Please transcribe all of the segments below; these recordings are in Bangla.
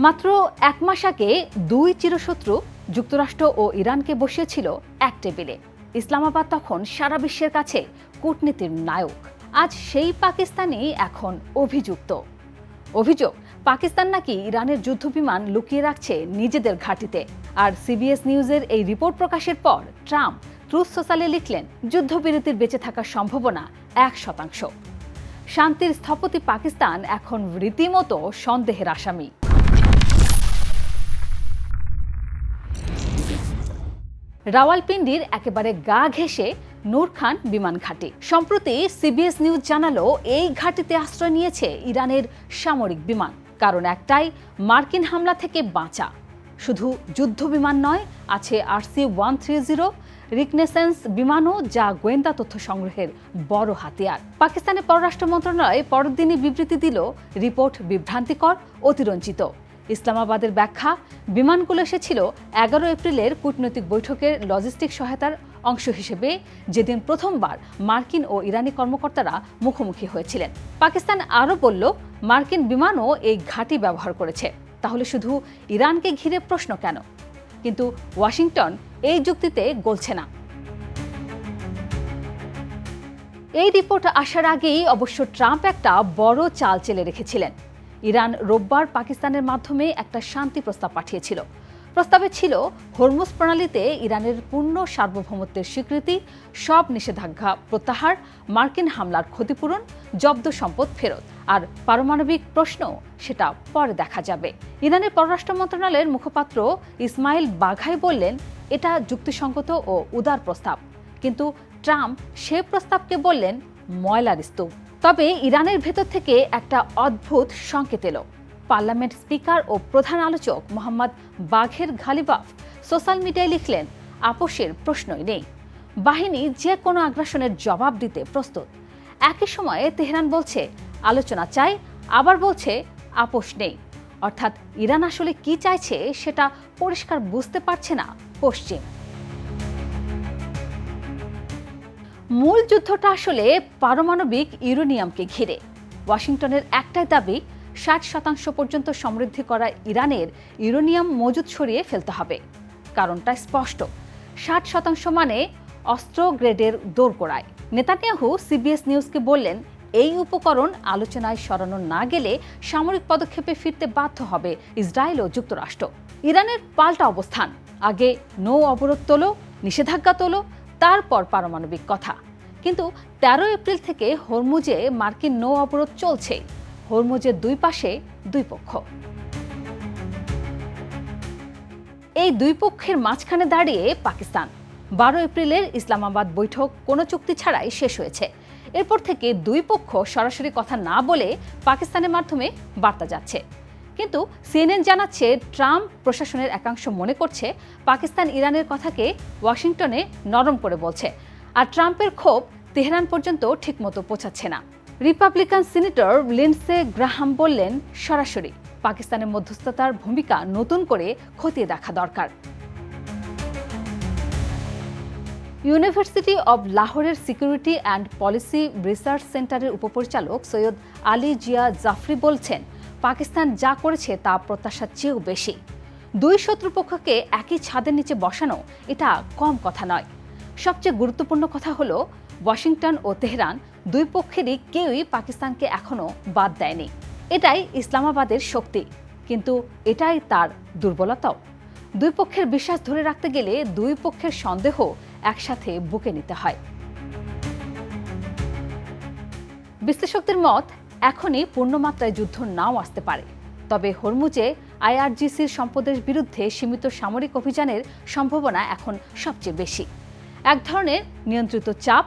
মাত্র এক মাস আগে দুই চিরশত্রু যুক্তরাষ্ট্র ও ইরানকে বসিয়েছিল এক টেবিলে। ইসলামাবাদ তখন সারা বিশ্বের কাছে কূটনীতির নায়ক। আজ সেই পাকিস্তানই এখন অভিযুক্ত। অভিযোগ, পাকিস্তান নাকি ইরানের যুদ্ধবিমান লুকিয়ে রাখছে নিজেদের ঘাঁটিতে। আর সিবিএস নিউজের এই রিপোর্ট প্রকাশের পর ট্রাম্প ট্রুথ সোশ্যালে লিখলেন, যুদ্ধবিরতির বেঁচে থাকার সম্ভাবনা 1%। শান্তির স্থপতি পাকিস্তান এখন রীতিমতো সন্দেহের আসামি। রাওয়ালপিন্ডির একেবারে গা ঘেঁষে নূর খান বিমান ঘাঁটি। সম্প্রতি সিবিএস নিউজ জানালো, এই ঘাঁটিতে আশ্রয় নিয়েছে ইরানের সামরিক বিমান। কারণ একটাই, মার্কিন হামলা থেকে বাঁচা। শুধু যুদ্ধ বিমান নয়, আছে RC-130 রিকনেসেন্স বিমানও, যা গোয়েন্দা তথ্য সংগ্রহের বড় হাতিয়ার। পাকিস্তানের পররাষ্ট্র মন্ত্রণালয় পরের দিনই বিবৃতি দিল, রিপোর্ট বিভ্রান্তিকর, অতিরঞ্জিত। ইসলামাবাদের ব্যাখ্যা, বিমানগুলো এসেছিল 11 এপ্রিলের কূটনৈতিক বৈঠকের লজিস্টিক সহায়তার অংশ হিসেবে, যেদিন প্রথমবার মার্কিন ও ইরানি কর্মকর্তারা মুখোমুখি হয়েছিলেন। পাকিস্তান আরও বলল, মার্কিন বিমানও এই ঘাঁটি ব্যবহার করেছে। তাহলে শুধু ইরানকে ঘিরে প্রশ্ন কেন? কিন্তু ওয়াশিংটন এই যুক্তিতে গলছে না। এই রিপোর্ট আসার আগেই অবশ্য ট্রাম্প একটা বড় চাল চেলে রেখেছিলেন। ইরান রোববার পাকিস্তানের মাধ্যমে একটা শান্তি প্রস্তাব পাঠিয়েছিল। প্রস্তাবে ছিল হরমুজ প্রণালীতে ইরানের পূর্ণ সার্বভৌমত্বের স্বীকৃতি, সব নিষেধাজ্ঞা প্রত্যাহার, মার্কিন হামলার ক্ষতিপূরণ, জব্দ সম্পদ ফেরত। আর পারমাণবিক প্রশ্ন, সেটা পরে দেখা যাবে। ইরানের পররাষ্ট্র মন্ত্রণালয়ের মুখপাত্র ইসমাইল বাঘাই বললেন, এটা যুক্তিসঙ্গত ও উদার প্রস্তাব। কিন্তু ট্রাম্প সে প্রস্তাবকে বললেন ময়লার স্তূপ। তবে ইরানের ভেতর থেকে একটা অদ্ভুত সংকেত এলো। পার্লামেন্ট স্পিকার ও প্রধান আলোচক মোহাম্মদ বাঘের ঘালিবাফ সোশ্যাল মিডিয়ায় লিখলেন, আপোষের প্রশ্নই নেই। বাহিনী যে কোনো আগ্রাসনের জবাব দিতে প্রস্তুত। একই সময়ে তেহরান বলছে আলোচনা চাই, আবার বলছে আপোষ নেই। অর্থাৎ ইরান আসলে কি চাইছে সেটা পরিষ্কার বুঝতে পারছে না পশ্চিম। মূল যুদ্ধটা আসলে পারমাণবিক ইউরেনিয়ামকে ঘিরে। ওয়াশিংটনের একটাই দাবি, 60% পর্যন্ত সমৃদ্ধি করা ইরানের ইউরেনিয়াম মজুদ সরিয়ে ফেলতে হবে। কারণটা স্পষ্ট, 60% মানে অস্ত্র গ্রেডের দোরগোড়ায়। নেতানিয়াহু সিবিএস নিউজকে বললেন, এই উপকরণ আলোচনায় সরানো না গেলে সামরিক পদক্ষেপে ফিরতে বাধ্য হবে ইসরায়েল ও যুক্তরাষ্ট্র। ইরানের পাল্টা অবস্থান, আগে নৌ অবরোধ তোলো, নিষেধাজ্ঞা তোলো, তারপর পারমাণবিক কথা। কিন্তু 13 এপ্রিল থেকে হরমুজে মার্কিন নৌ অবরোধ চলছে। হরমুজের দুই পাশে দুই পক্ষ। এই দুই পক্ষের মাঝখানে দাঁড়িয়ে পাকিস্তান। 12 এপ্রিলের ইসলামাবাদ বৈঠক কোনো চুক্তি ছাড়াই শেষ হয়েছে। এরপর থেকে দুই পক্ষ সরাসরি কথা না বলে পাকিস্তানের মাধ্যমে বার্তা যাচ্ছে। কিন্তু সিএনএন জানাচ্ছে, ট্রাম্প প্রশাসনের একাংশ মনে করছে পাকিস্তান ইরানের কথাকে ওয়াশিংটনে নরম করে বলছে। আর ট্রাম্পের ক্ষোভ তেহরান পর্যন্ত ঠিকমতো পৌঁছাচ্ছে না। রিপাবলিকান সিনেটর লিন্ডসে গ্রাহাম বললেন, সরাসরি পাকিস্তানের মধ্যস্থতার ভূমিকা নতুন করে খতিয়ে দেখা দরকার। ইউনিভার্সিটি অব লাহোরের সিকিউরিটি অ্যান্ড পলিসি রিসার্চ সেন্টারের উপপরিচালক সৈয়দ আলী জিয়া জাফরি বলছেন, পাকিস্তান যা করেছে তা প্রত্যাশার চেয়েও বেশি। দুই শত্রুপক্ষকে একই ছাদের নিচে বসানো এটা কম কথা নয়। সবচেয়ে গুরুত্বপূর্ণ কথা হলো, ওয়াশিংটন ও তেহরান দুই পক্ষেরই কেউই পাকিস্তানকে এখনো বাদ দেয়নি। এটাই ইসলামাবাদের শক্তি, কিন্তু এটাই তার দুর্বলতাও। দুই পক্ষের বিশ্বাস ধরে রাখতে গেলে দুই পক্ষের সন্দেহ একসাথে বুকে নিতে হয়। বিশ্লেষকদের মত, এখনই পূর্ণমাত্রায় যুদ্ধ নাও আসতে পারে। তবে হরমুজে IRGCর সম্পদের বিরুদ্ধে সীমিত সামরিক অভিযানের সম্ভাবনা এখন সবচেয়ে বেশি। এক ধরনের নিয়ন্ত্রিত চাপ,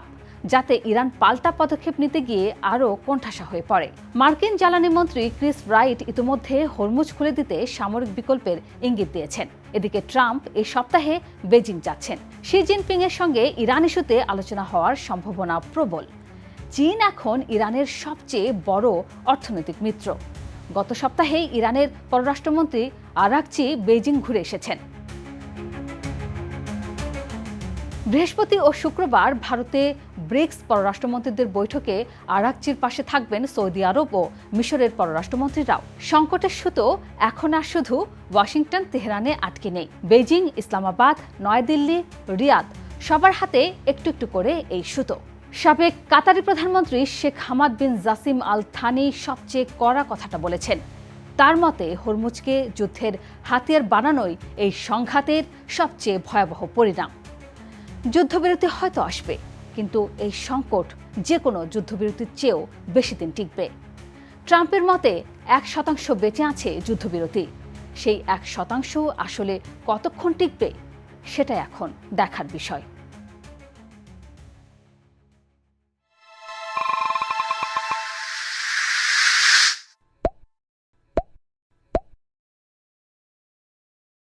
যাতে ইরান পাল্টা পদক্ষেপ নিতে গিয়ে আরও কোণঠাসা হয়ে পড়ে। মার্কিন জ্বালানি মন্ত্রী ক্রিস রাইট ইতিমধ্যে হরমুজ খুলে দিতে সামরিক বিকল্পের ইঙ্গিত দিয়েছেন। এদিকে ট্রাম্প এই সপ্তাহে বেজিং যাচ্ছেন। শি জিনপিং এর সঙ্গে ইরান ইস্যুতে আলোচনা হওয়ার সম্ভাবনা প্রবল। চীন এখন ইরানের সবচেয়ে বড় অর্থনৈতিক মিত্র। গত সপ্তাহেই ইরানের পররাষ্ট্রমন্ত্রী আরাকচি বেজিং ঘুরে এসেছেন। বৃহস্পতি ও শুক্রবার ভারতে ব্রিক্স পররাষ্ট্রমন্ত্রীদের বৈঠকে আরাকচির পাশে থাকবেন সৌদি আরব ও মিশরের পররাষ্ট্রমন্ত্রীরাও। সংকটের সুতো এখন আর শুধু ওয়াশিংটন তেহরানে আটকে নেই। বেজিং, ইসলামাবাদ, নয়াদিল্লি, রিয়াদ সবার হাতে একটু একটু করে এই সুতো। সাবেক কাতারি প্রধানমন্ত্রী Sheikh Hamad bin Jassim Al Thani সবচেয়ে কড়া কথাটা বলেছেন। তার মতে হরমুজকে যুদ্ধের হাতিয়ার বানানোই এই সংঘাতের সবচেয়ে ভয়াবহ পরিণাম। যুদ্ধবিরতি হয়তো আসবে, কিন্তু এই সংকট যে কোনো যুদ্ধবিরতির চেয়েও বেশি দিন টিকবে। ট্রাম্পের মতে 1% বেঁচে আছে যুদ্ধবিরতি। সেই 1% আসলে কতক্ষণ টিকবে সেটা এখন দেখার বিষয়।